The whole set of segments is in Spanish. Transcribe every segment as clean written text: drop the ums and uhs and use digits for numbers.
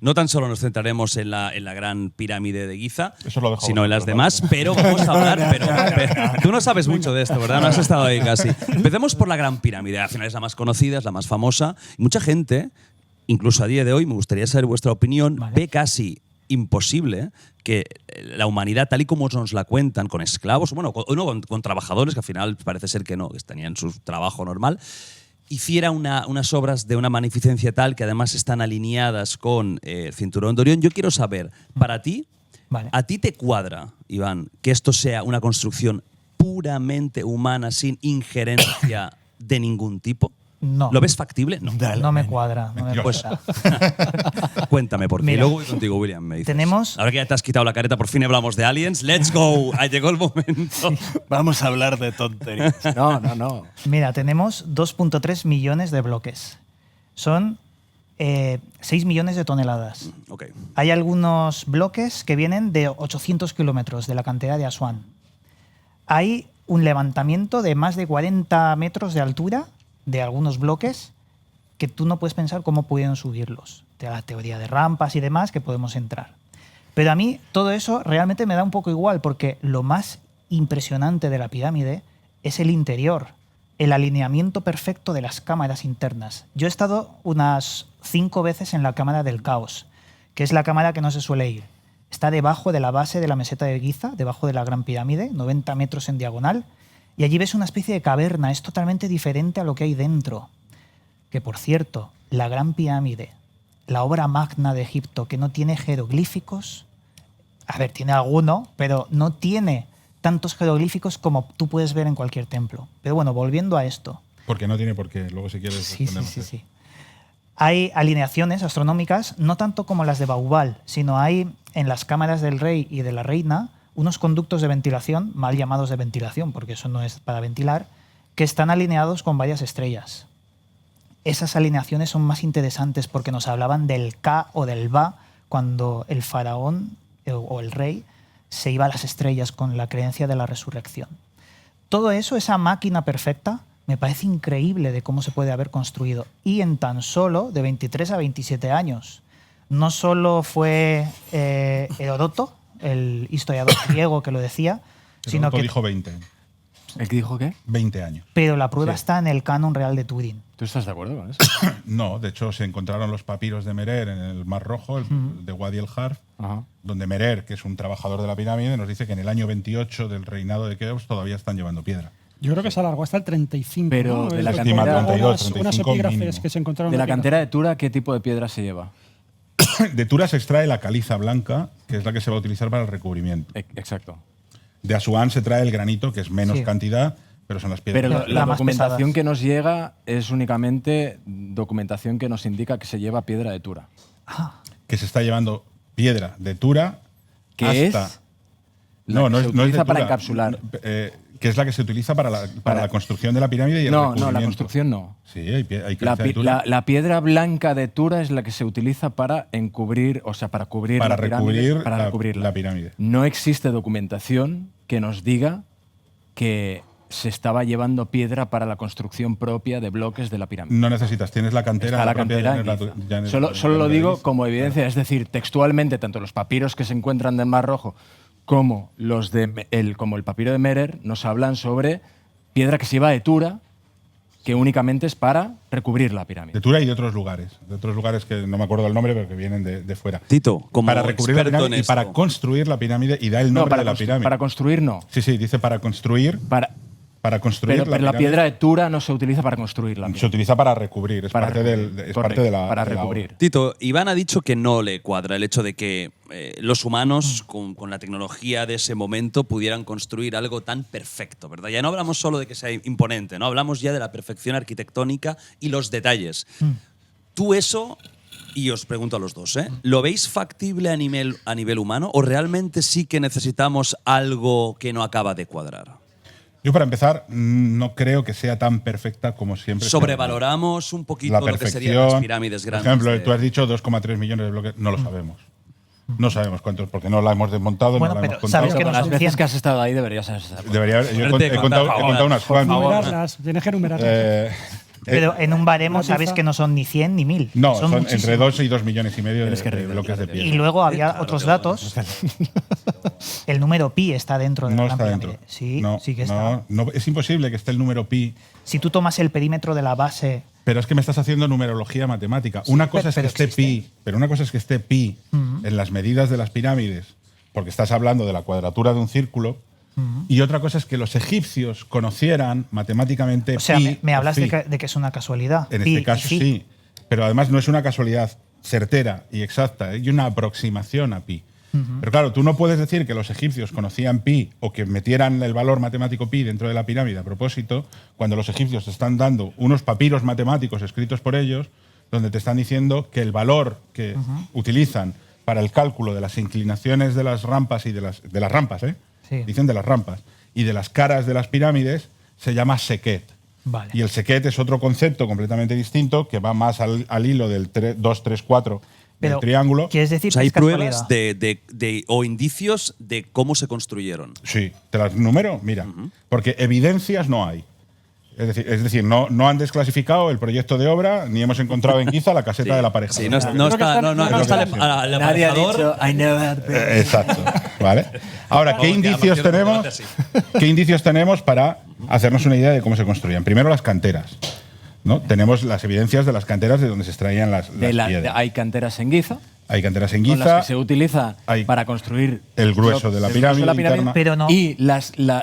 No tan solo nos centraremos en la gran pirámide de Giza, Eso lo dejo sino en las vosotros, demás, pero vamos a hablar… pero tú no sabes mucho de esto, ¿verdad? No has estado ahí casi. Empecemos por la gran pirámide. Al final es la más conocida, es la más famosa. Y mucha gente, incluso a día de hoy, me gustaría saber vuestra opinión, ve casi imposible que la humanidad, tal y como nos la cuentan, con esclavos, bueno, con trabajadores, que al final parece ser que no, que tenían su trabajo normal, hiciera unas obras de una magnificencia tal que además están alineadas con el cinturón de Orión. Yo quiero saber, para ti, ¿a ti te cuadra, Iván, que esto sea una construcción puramente humana, sin injerencia de ningún tipo? No. ¿Lo ves factible? No. No me cuadra. No me cuadra. Cuéntame por qué. Mira, Luego voy contigo, William. Me dices. tenemos… Ahora que ya te has quitado la careta, por fin hablamos de aliens. ¡Let's go! Ahí llegó el momento. Vamos a hablar de tonterías. No. Mira, tenemos 2.3 millones de bloques. Son 6 millones de toneladas. Ok. Hay algunos bloques que vienen de 800 kilómetros de la cantera de Asuán. Hay un levantamiento de más de 40 metros de altura de algunos bloques que tú no puedes pensar cómo pudieron subirlos. De la teoría de rampas y demás que podemos entrar. Pero a mí todo eso realmente me da un poco igual porque lo más impresionante de la pirámide es el interior, el alineamiento perfecto de las cámaras internas. Yo he estado unas 5 veces en la cámara del caos, que es la cámara que no se suele ir. Está debajo de la base de la meseta de Giza, debajo de la Gran Pirámide, 90 metros en diagonal, y allí ves una especie de caverna. Es totalmente diferente a lo que hay dentro. Que, por cierto, la Gran Pirámide, la obra magna de Egipto, que no tiene jeroglíficos, a ver, tiene alguno, pero no tiene tantos jeroglíficos como tú puedes ver en cualquier templo. Pero bueno, volviendo a esto. Porque no tiene por qué. Luego si quieres Sí. respondemos. Hay alineaciones astronómicas, no tanto como las de Baubal, sino hay en las cámaras del rey y de la reina unos conductos de ventilación, mal llamados de ventilación, porque eso no es para ventilar, que están alineados con varias estrellas. Esas alineaciones son más interesantes porque nos hablaban del Ka o del Ba cuando el faraón o el rey se iba a las estrellas con la creencia de la resurrección. Todo eso, esa máquina perfecta, me parece increíble de cómo se puede haber construido. Y en tan solo de 23 a 27 años. No solo fue Heródoto, el historiador griego que lo decía, sino que dijo 20. ¿El que dijo qué? 20 años. pero la prueba Sí. está en el canon real de Turín. ¿Tú estás de acuerdo con eso? No, de hecho se encontraron los papiros de Merer en el Mar Rojo, de Wadi el Harf, Ajá. donde Merer, que es un trabajador de la pirámide, nos dice que en el año 28 del reinado de Keops todavía están llevando piedra. Yo creo que se alargó hasta el 35. Pero ¿no? de la Es cantera- luego 32, unas 35 epígrafes mínimo. que se encontraron. De la aquí. cantera de Tura, ¿qué tipo de piedra se lleva? De Tura se extrae la caliza blanca, que es la que se va a utilizar para el recubrimiento. Exacto. De Asuán se trae el granito, que es menos Sí. cantidad, pero son las piedras. Pero La la más documentación pesadas. que nos llega es únicamente documentación que nos indica que se lleva piedra de Tura. Que se está llevando piedra de Tura Que hasta… es la que se no es utiliza de para Tura, encapsular. que es la que se utiliza para la construcción de la pirámide y el No, recubrimiento. la construcción no. Sí, hay La, caliza de pi- Tura. la piedra blanca de Tura es la que se utiliza para encubrir, o sea, para cubrir Para la pirámide, recubrir para la- recubrirla. la pirámide. No existe documentación que nos diga que se estaba llevando piedra para la construcción propia de bloques de la pirámide. No necesitas, tienes la cantera. Está la propia cantera de en Janet Giza. Janet- Solo lo Janet digo Giza. como evidencia, es decir, textualmente, tanto los papiros que se encuentran del Mar Rojo como los como el papiro de Merer nos hablan sobre piedra que se lleva de Tura, que únicamente es para recubrir la pirámide. De Tura y de otros lugares que no me acuerdo el nombre, pero que vienen de fuera. Tito, como Para recubrir la experto pirámide en y para esto. construir la pirámide y da el No, nombre para, de la pirámide. para construir no. Sí, dice para construir. Para construir Pero la pirámide piedra de Tura no se utiliza para construir la se pirámide. utiliza para recubrir, es Para parte, recubrir, es correcto, parte de la. para de la recubrir. obra. Tito, Iván ha dicho que no le cuadra el hecho de que los humanos, con la tecnología de ese momento, pudieran construir algo tan perfecto, ¿verdad? Ya no hablamos solo de que sea imponente, ¿no? Hablamos ya de la perfección arquitectónica y los detalles. Tú eso, y os pregunto a los dos, ¿lo veis factible a nivel humano o realmente sí que necesitamos algo que no acaba de cuadrar? Yo, para empezar, no creo que sea tan perfecta como siempre. Sobrevaloramos un poquito la lo que perfección. serían las pirámides grandes. Por ejemplo, de- tú has dicho 2,3 millones de bloques. No lo sabemos. No sabemos cuántos, porque no la hemos desmontado, Bueno, no la pero hemos contado. sabes que Con no las son veces 100. que has estado ahí deberías saber. Debería, yo he Ponerte, contado por favor. unas cuantas. Enumerarlas, tienes que enumerarlas. Pero en un baremo la sabes pieza- que no son ni 100 ni 1000. No, son entre muchísimos. 2 y 2,5 millones de bloques de Y piedra. luego había otros datos. El número pi está dentro de No la gran está pirámide. dentro. Sí, no, sí que está. no, es imposible que esté el número pi. Si tú tomas el perímetro de la base, Pero es que me estás haciendo numerología matemática. Una cosa es que pero esté existe. pi, pero una cosa es que esté pi en las medidas de las pirámides, porque estás hablando de la cuadratura de un círculo, y otra cosa es que los egipcios conocieran matemáticamente o sea, pi. me o hablas phi. de que es una casualidad. En Pi este y caso phi. sí, pero además no es una casualidad certera y exacta, hay una aproximación a pi. Pero claro, tú no puedes decir que los egipcios conocían pi o que metieran el valor matemático pi dentro de la pirámide a propósito, cuando los egipcios te están dando unos papiros matemáticos escritos por ellos, donde te están diciendo que el valor que utilizan para el cálculo de las inclinaciones de las rampas y de las rampas, Sí. dicen de las rampas, y de las caras de las pirámides, se llama sequet. Vale. Y el sequet es otro concepto completamente distinto que va más al hilo del 2, 3, 4 Pero, del triángulo. ¿quieres decir O sea, que hay es casualidad? pruebas o indicios de cómo se construyeron. Sí, te las numero, mira, porque evidencias no hay. Es decir, no han desclasificado el proyecto de obra ni hemos encontrado en Giza la caseta de la pareja. Sí, no está el Nadie ha aparejador. dicho, I know that. Exacto, ¿vale? Ahora, ¿qué indicios tenemos? ¿Qué indicios tenemos para hacernos una idea de cómo se construían? Primero, las canteras. ¿No? Tenemos las evidencias de las canteras de donde se extraían las piedras. Hay canteras en Giza, Hay canteras en con las Giza, que se utiliza hay para construir el grueso de la el grueso pirámide interna. Pero no, Y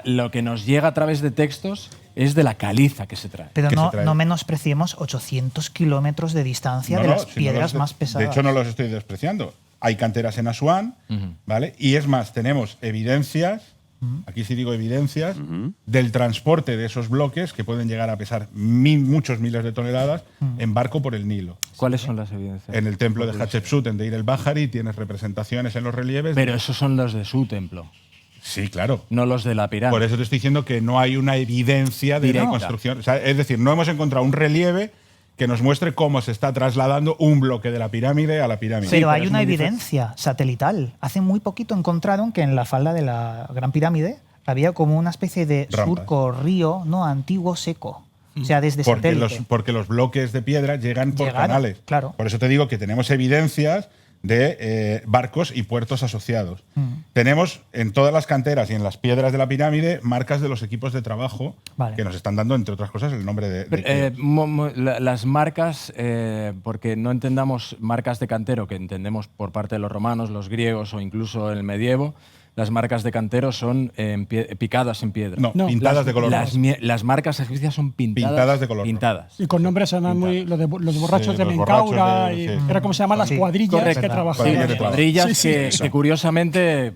lo que nos llega a través de textos es de la caliza que se trae. pero que se no, trae. no menospreciemos 800 kilómetros de distancia No, de no, las si no piedras los- más pesadas. De hecho, no los estoy despreciando. Hay canteras en Asuán, ¿vale? Y es más, tenemos evidencias, aquí sí digo evidencias, del transporte de esos bloques que pueden llegar a pesar muchos miles de toneladas en barco por el Nilo. ¿Cuáles son las evidencias? En el templo de Hatshepsut, en Deir el-Bahari, tienes representaciones en los relieves. Pero esos son los de su templo, Sí, claro. no los de la pirámide. Por eso te estoy diciendo que no hay una evidencia de la Directa. construcción. O sea, es decir, no hemos encontrado un relieve que nos muestre cómo se está trasladando un bloque de la pirámide a la pirámide. Pero Sí, hay es una muy difícil. evidencia satelital. Hace muy poquito encontraron que en la falda de la Gran Pirámide había como una especie de Rampas. surco, río, no antiguo, seco. O sea, desde Porque satélite. porque los bloques de piedra llegan por Llegaron, canales. claro. Por eso te digo que tenemos evidencias de barcos y puertos asociados. Tenemos en todas las canteras y en las piedras de la pirámide marcas de los equipos de trabajo Vale. que nos están dando, entre otras cosas, el nombre de Pero, Keops. las marcas, porque no entendamos marcas de cantero, que entendemos por parte de los romanos, los griegos o incluso el medievo, las marcas de cantero son picadas en piedra. No, pintadas de color rojo. Las marcas egipcias son Pintadas de color rojo. pintadas. Y con nombres además muy. Los borrachos Sí, de los Mencaura, borrachos de- y sí. era como se llaman las Sí, cuadrillas correcto. que trabajaban. Cuadrillas de trabajo. Cuadrillas Sí, sí, que, eso. que curiosamente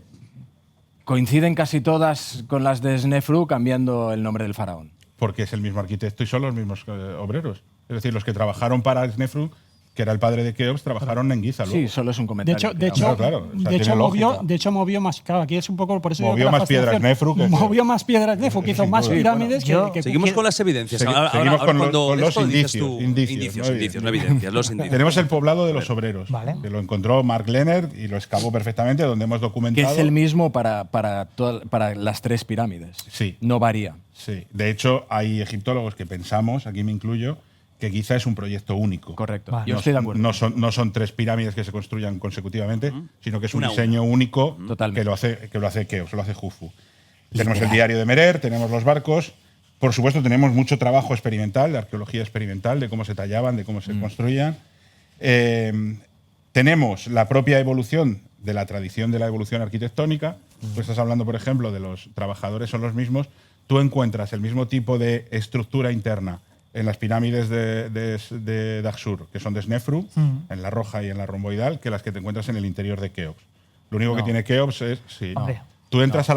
coinciden casi todas con las de Snefru, cambiando el nombre del faraón. Porque es el mismo arquitecto y son los mismos obreros. Es decir, los que trabajaron para Snefru, que era el padre de Keops, trabajaron en Giza. Sí, luego. solo es un De comentario. hecho, digamos. claro, o sea, de hecho tiene movió, lógica. de hecho movió más. Claro, aquí es un poco por eso. digo Movió que la más piedras fascinación- Nefru que- Movió más piedras Nefru, que hizo Sin más duda. pirámides Yo- que Seguimos con las evidencias. Seguimos con los indicios, indicios, no evidencias, los indicios. Tenemos el poblado de los obreros, Vale. que lo encontró Mark Leonard y lo excavó perfectamente, donde hemos Que documentado. es el mismo para las tres pirámides. Sí. No varía. Sí. De hecho, hay egiptólogos que pensamos, aquí me incluyo, que Giza es un proyecto único. Correcto. Vale. Yo No, estoy de acuerdo. no son tres pirámides que se construyan consecutivamente, sino que es un Una a diseño único Totalmente. que lo hace Keops, lo hace Jufu. Tenemos el diario de Merer, tenemos los barcos. Por supuesto, tenemos mucho trabajo experimental, de arqueología experimental, de cómo se tallaban, de cómo se construían. Tenemos la propia evolución de la tradición de la evolución arquitectónica. Tú estás hablando, por ejemplo, de los trabajadores son los mismos. Tú encuentras el mismo tipo de estructura interna en las pirámides de Daxur, que son de Snefru, en la roja y en la romboidal, que las que te encuentras en el interior de Keops. Lo único que tiene Keops es… Sí. Hombre. Tú entras a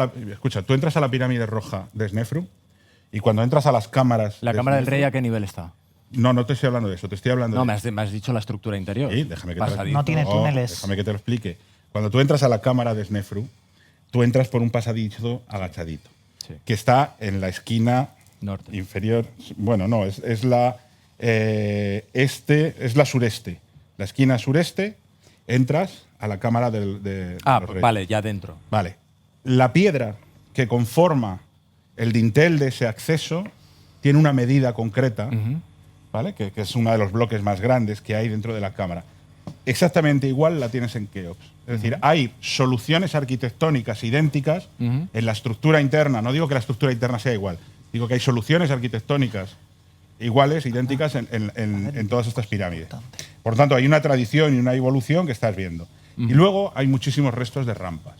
la pirámide roja de Snefru y cuando entras a las cámaras… ¿La de cámara del Snefru- rey a qué nivel está? No, no te estoy hablando de eso, te estoy hablando No, de… me has dicho la estructura interior. Sí, déjame que te lo Pasadizo. No tiene túneles. Déjame que te lo explique. Cuando tú entras a la cámara de Snefru, tú entras por un pasadizo agachadito, Sí. que está en la esquina Norte. inferior. Bueno, no, es la es la sureste. La esquina sureste, entras a la cámara de los reyes. Vale, ya dentro. Vale. La piedra que conforma el dintel de ese acceso tiene una medida concreta ¿vale? Que es uno de los bloques más grandes que hay dentro de la cámara. Exactamente igual la tienes en Keops. Es decir, hay soluciones arquitectónicas idénticas en la estructura interna. No digo que la estructura interna sea igual, digo que hay soluciones arquitectónicas iguales, idénticas en todas estas pirámides. Por lo tanto, hay una tradición y una evolución que estás viendo. Y luego hay muchísimos restos de rampas.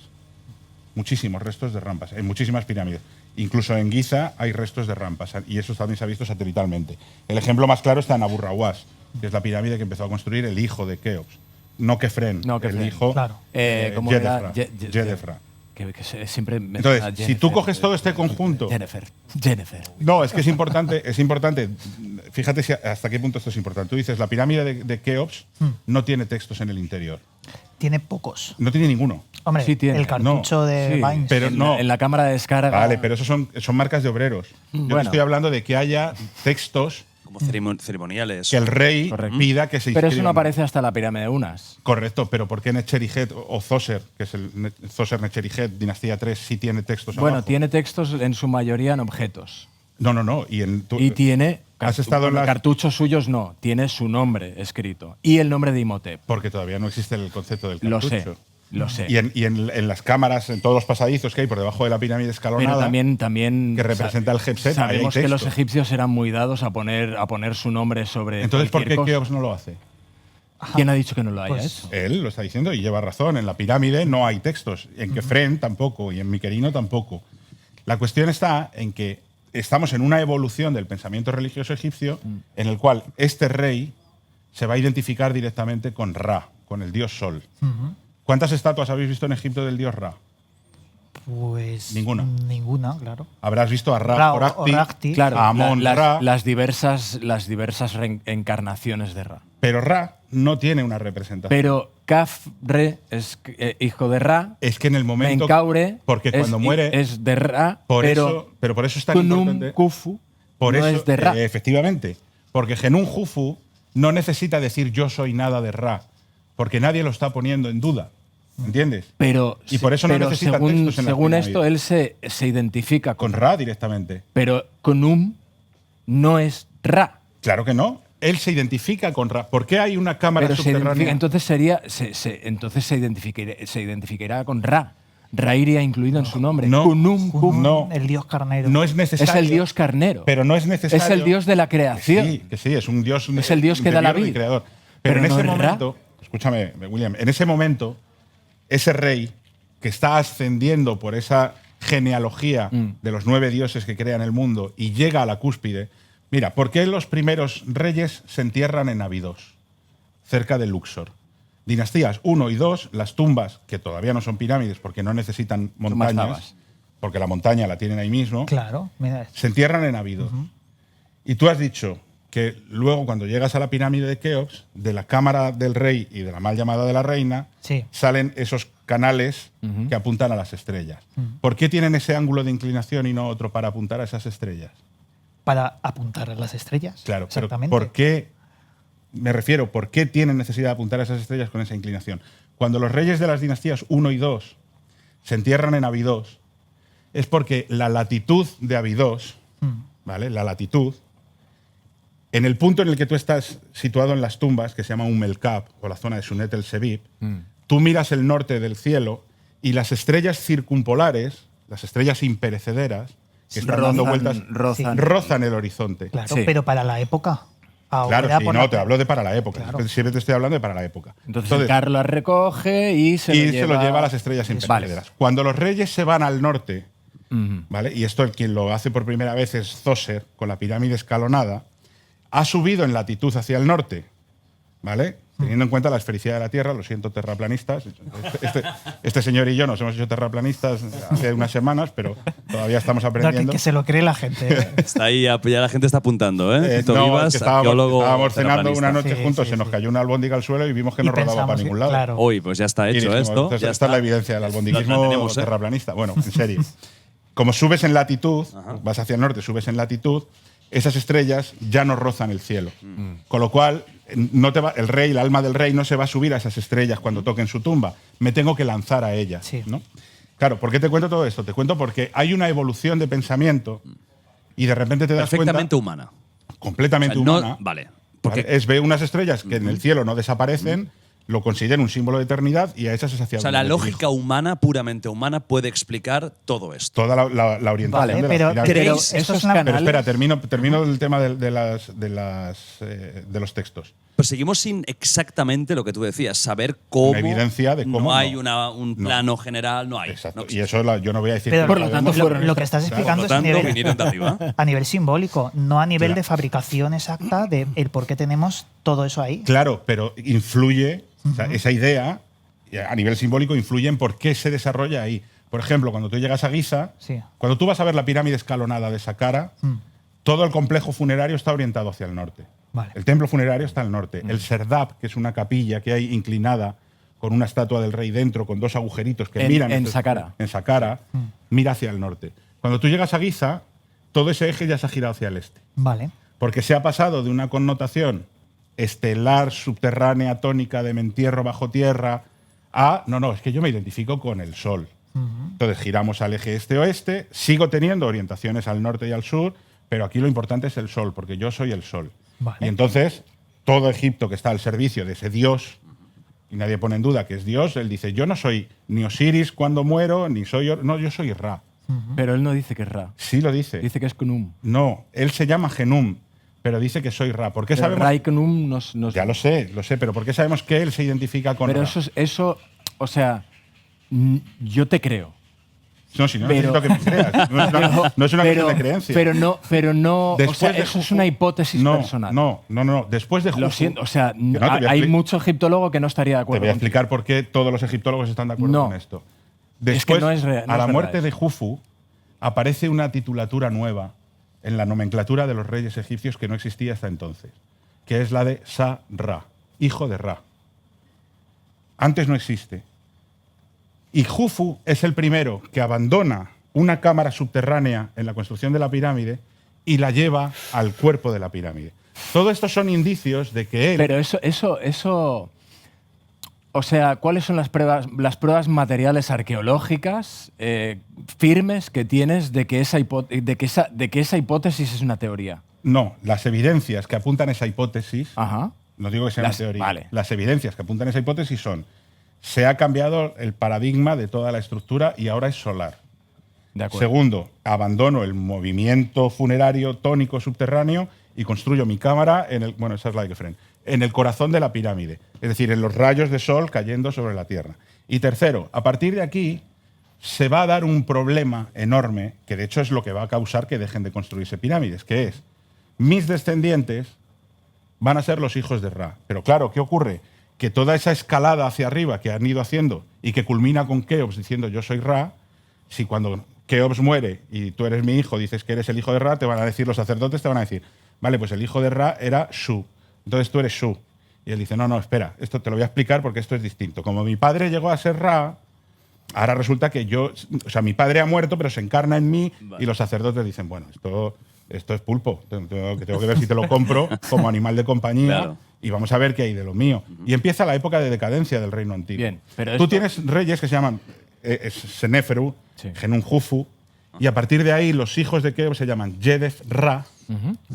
Muchísimos restos de rampas en muchísimas pirámides. Incluso en Giza hay restos de rampas y eso también se ha visto satelitalmente. El ejemplo más claro está en Abu Rawas, que es la pirámide que empezó a construir el hijo de Keops. No Kefren, el hijo Claro. ¿Cómo era? Jedefra. Que siempre me Entonces, suena si tú Jennifer, coges todo este conjunto… Jennifer. No, es que es importante. Fíjate hasta qué punto esto es importante. Tú dices, la pirámide de Keops no tiene textos en el interior. Tiene pocos. No tiene ninguno. Hombre, Sí tiene. el cartucho de Sí, Vines. pero no. En la cámara de descarga. Vale, pero esos son marcas de obreros. Yo te Bueno. estoy hablando de que haya textos Como ceremoniales. que el rey Correcto. pida que se Pero eso inscriban. no aparece hasta la pirámide de Unas. Correcto, pero ¿por qué Necherihet o Zoser, que es el Zoser Necherihet, dinastía 3, sí tiene textos Bueno, abajo? tiene textos en su mayoría en objetos. No. Y tiene ¿Has estado en las- cartuchos suyos, no. Tiene su nombre escrito. Y el nombre de Imhotep. Porque todavía no existe el concepto del Lo cartucho. sé. Lo sé. Y en las cámaras, en todos los pasadizos que hay por debajo de la pirámide escalonada, Pero también que representa el Jebset, ahí hay sabemos que los texto. egipcios eran muy dados a poner su nombre sobre. Entonces, ¿por qué cualquier cosa. Keops no lo hace? ¿Quién ha dicho que no lo haya Pues- hecho? Él lo está diciendo y lleva razón. En la pirámide no hay textos. En Kefren tampoco. Y en Miquerino tampoco. La cuestión está en que estamos en una evolución del pensamiento religioso egipcio en el cual este rey se va a identificar directamente con Ra, con el dios Sol. ¿Cuántas estatuas habéis visto en Egipto del dios Ra? Pues Ninguna. Ninguna, claro. Habrás visto a Ra, Ra Horakti, Horakti. Claro, a Amón, Ra, las diversas reencarnaciones de Ra. pero Ra no tiene una representación. Pero Kaf-Re es hijo de Ra. es que en el momento… Menkaure porque cuando muere… es de Ra, por pero eso es tan Khnum importante… Khufu Por no eso, es de Ra. Efectivamente. Porque Genún Jufu no necesita decir yo soy nada de Ra, porque nadie lo está poniendo en duda. ¿Entiendes? Pero, Y por eso no pero necesita según, textos en las según pirámides. esto, él se identifica Con Ra directamente. Pero Khnum no es Ra. Claro que no. Él se identifica con Ra. ¿Por qué hay una cámara Pero se subterránea? identifica, entonces se identificará con Ra. Ra iría incluido en su nombre. No. Khnum Khufu No. El dios carnero. No es necesario. es el dios carnero. Pero no es necesario. Es el dios de la creación. Que sí, es un dios. Es el dios que da la interior y vida. creador. Pero Pero en no ese es Ra. momento, escúchame, William, en ese momento, ese rey que está ascendiendo por esa genealogía de los 9 dioses que crean el mundo y llega a la cúspide. Mira, ¿por qué los primeros reyes se entierran en Abidos, cerca de Luxor? Dinastías 1 y 2, las tumbas, que todavía no son pirámides porque no necesitan más montañas, tabas. porque la montaña la tienen ahí mismo, Claro, mira. se entierran en Abidos. Y tú has dicho que luego, cuando llegas a la pirámide de Keops, de la cámara del rey y de la mal llamada de la reina, Sí. salen esos canales que apuntan a las estrellas. ¿Por qué tienen ese ángulo de inclinación y no otro para apuntar a esas estrellas? Para apuntar a las estrellas. Claro, pero exactamente. ¿por qué? Me refiero, ¿por qué tienen necesidad de apuntar a esas estrellas con esa inclinación? Cuando los reyes de las dinastías 1 y 2 se entierran en Abidos, es porque la latitud de Abidos, ¿vale? La latitud, en el punto en el que tú estás situado en las tumbas, que se llama Melkab, o la zona de Sunet el Sebib, tú miras el norte del cielo y las estrellas circumpolares, las estrellas imperecederas, que están dando vueltas, rozan el horizonte. Claro, Sí. pero para la época. Ahora Claro, sí, por no, la- te hablo de para la época. Claro. Siempre te estoy hablando de para la época. Entonces el carro las recoge y se lo lleva a las estrellas imperecederas. Vale. Cuando los reyes se van al norte, ¿vale? Y esto quien lo hace por primera vez es Zoser, con la pirámide escalonada, ha subido en latitud hacia el norte, ¿vale? Teniendo en cuenta la esfericidad de la Tierra, lo siento, terraplanistas. Este señor y yo nos hemos hecho terraplanistas hace unas semanas, pero todavía estamos No, aprendiendo. que se lo cree la gente. ¿eh? Está ahí, ya la gente está apuntando, ¿eh? Tito No, Vivas, es que estábamos arqueólogo cenando una terraplanista. noche Sí, juntos, sí, se nos sí. cayó una albóndiga al suelo y vimos que Y no rodaba para pensamos, ningún lado. claro. Hoy, pues ya está Y hecho dijimos, esto. entonces, Ya esta es la está. evidencia del La albondiguismo tenemos, ¿eh? terraplanista. Bueno, en serio. Como subes en latitud, vas hacia el norte, subes en latitud, esas estrellas ya no rozan el cielo. Con lo cual, el rey, el alma del rey, no se va a subir a esas estrellas cuando toquen su tumba. Me tengo que lanzar a ellas. Sí. ¿no? Claro, ¿por qué te cuento todo esto? Te cuento porque hay una evolución de pensamiento y de repente te das cuenta… Perfectamente humana. completamente O sea, no- humana. vale. Porque, ¿vale? Ve unas estrellas que en el cielo no desaparecen, lo considera un símbolo de eternidad y a esas es hacia o sea, donde la me lógica dirijo. humana, puramente humana, puede explicar todo esto. Toda la orientación Vale, de las pero pirámides. ¿creéis esto es esos una- Pero canales? espera, termino el tema de los textos. Pero seguimos sin exactamente lo que tú decías, saber cómo. Una evidencia de cómo no hay no. un No. plano general, no hay. Exacto. No Y existe. eso yo no voy a decir Pero que Por lo lo tanto, sabemos. fueron lo que estás Por explicando lo es a tanto, nivel, vinieron de arriba. a nivel simbólico, no a nivel Claro. de fabricación exacta de el por qué tenemos todo eso ahí. Claro, pero influye, o sea, esa idea a nivel simbólico influye en por qué se desarrolla ahí. Por ejemplo, cuando tú llegas a Giza, Sí. cuando tú vas a ver la pirámide escalonada de Saqqara, todo el complejo funerario está orientado hacia el norte. Vale. El templo funerario está al norte. El Serdab, que es una capilla que hay inclinada con una estatua del rey dentro, con dos agujeritos que miran En Saqqara. en Saqqara, mira hacia el norte. Cuando tú llegas a Giza, todo ese eje ya se ha girado hacia el este. Vale. Porque se ha pasado de una connotación estelar, subterránea, tónica, de me entierro bajo tierra, a, no, es que yo me identifico con el sol. Entonces giramos al eje este-oeste, sigo teniendo orientaciones al norte y al sur, pero aquí lo importante es el sol, porque yo soy el sol. Vale. Y entonces, todo Egipto que está al servicio de ese dios, y nadie pone en duda que es Dios, él dice, yo no soy ni Osiris cuando muero, ni soy... No, yo soy Ra. Pero él no dice que es Ra. Sí lo dice. Dice que es Khnum. No, él se llama Genum, pero dice que soy Ra. ¿Por qué Pero sabemos? Ra y Khnum no Ya lo sé, pero ¿por qué sabemos que él se identifica con Pero Ra? eso, o sea, yo te creo. No, si no pero- necesito que me creas. No es una cuestión de creencia. Pero no, o Después sea, de eso es Jufu- una hipótesis personal. No. Después de Lo Jufu, siento, o sea, que no, te voy a hay expli- mucho egiptólogo que no estaría de Te acuerdo. voy a contigo. explicar por qué todos los egiptólogos están de acuerdo No. con esto. Es que Después, no es real- no a es la verdad muerte eso. de Jufu, aparece una titulatura nueva en la nomenclatura de los reyes egipcios que no existía hasta entonces, que es la de Sa-Ra, hijo de Ra. Antes no existe. Y Jufu es el primero que abandona una cámara subterránea en la construcción de la pirámide y la lleva al cuerpo de la pirámide. Todo esto son indicios de que él... Pero eso, o sea, ¿cuáles son las pruebas materiales arqueológicas firmes que tienes de que esa hipótesis es una teoría? No, las evidencias que apuntan a esa hipótesis, Ajá. no digo que sea una teoría, vale. las evidencias que apuntan a esa hipótesis son, se ha cambiado el paradigma de toda la estructura y ahora es solar. De acuerdo. Segundo, abandono el movimiento funerario tónico subterráneo y construyo mi cámara en el, bueno, esa es la de Kefren, en el corazón de la pirámide, es decir, en los rayos de sol cayendo sobre la Tierra. Y tercero, a partir de aquí se va a dar un problema enorme, que de hecho es lo que va a causar que dejen de construirse pirámides, que es, mis descendientes van a ser los hijos de Ra. Pero claro, ¿qué ocurre? Que toda esa escalada hacia arriba que han ido haciendo y que culmina con Keops diciendo yo soy Ra, si cuando Keops muere y tú eres mi hijo, dices que eres el hijo de Ra, te van a decir los sacerdotes, te van a decir, vale, pues el hijo de Ra era Shu, entonces tú eres Shu. Y él dice, no, espera, esto te lo voy a explicar porque esto es distinto. Como mi padre llegó a ser Ra, ahora resulta que yo, o sea, mi padre ha muerto, pero se encarna en mí y los sacerdotes dicen, bueno, esto es pulpo, tengo que ver si te lo compro como animal de compañía Claro. y vamos a ver qué hay de lo mío. Y empieza la época de decadencia del reino antiguo. Bien, pero Tú esto- tienes reyes que se llaman Seneferu, Sí. Genun Jufu, y a partir de ahí los hijos de Keops se llaman Jedef Ra,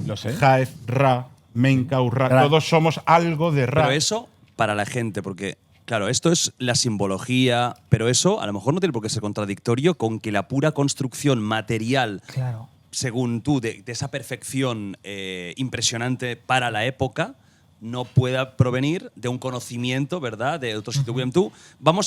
Lo sé. Jaef Ra, Menkau Ra. Ra. Todos somos algo de Ra. Pero eso para la gente, porque, claro, esto es la simbología, pero eso a lo mejor no tiene por qué ser contradictorio con que la pura construcción material, Claro. según tú, de esa perfección impresionante para la época, no pueda provenir de un conocimiento, ¿verdad?, de otro sitio. William, tú, vamos